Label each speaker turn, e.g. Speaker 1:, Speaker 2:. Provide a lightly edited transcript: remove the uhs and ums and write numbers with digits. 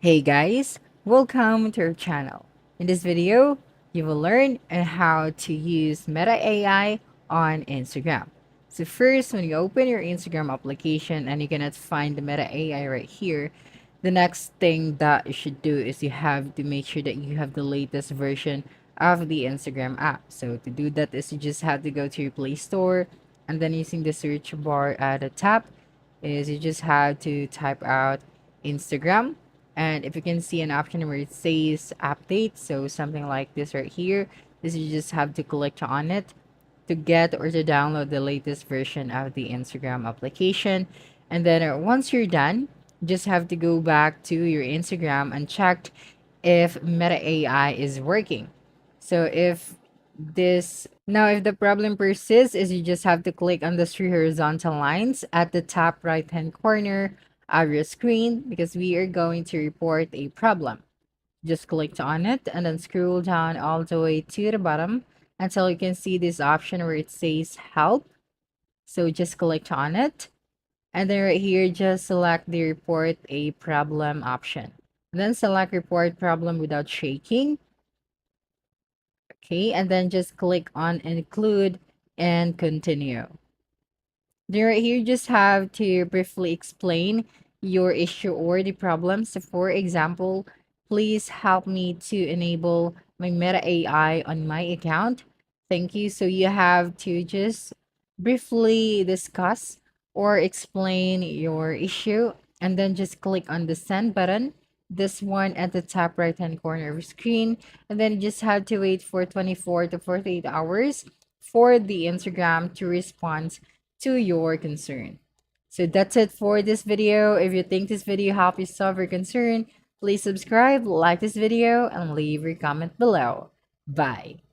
Speaker 1: Hey guys, welcome to our channel. In this video, you will learn on how to use Meta AI on Instagram. So first, when you open your Instagram application and you cannot find the Meta AI right here, the next thing that you should do is you have to make sure that you have the latest version of the Instagram app. So to do that is you just have to go to your Play Store and then using the search bar at the top is you just have to type out Instagram, and if you can see an option where it says update, so something like this right here, this you just have to click on it to get or to download the latest version of the Instagram application. And then once you're done, you just have to go back to your Instagram and check if Meta AI is working. So if the problem persists, is you just have to click on the three horizontal lines at the top right hand corner of your screen because we are going to report a problem. Just click on it and then scroll down all the way to the bottom until you can see this option where it says help. So just click on it. And then right here, just select the report a problem option. Then select report problem without shaking. Okay. And then just click on include and continue. Then right here, you just have to briefly explain your issue or the problem. So for example, please help me to enable my Meta AI on my account. Thank you. So you have to just briefly discuss or explain your issue and then just click on the send button. This one at the top right hand corner of your screen. And then you just have to wait for 24 to 48 hours for the Instagram to respond to your concern. So that's it for this video. If you think this video helped you solve your concern, please subscribe, like this video, and leave your comment below. Bye.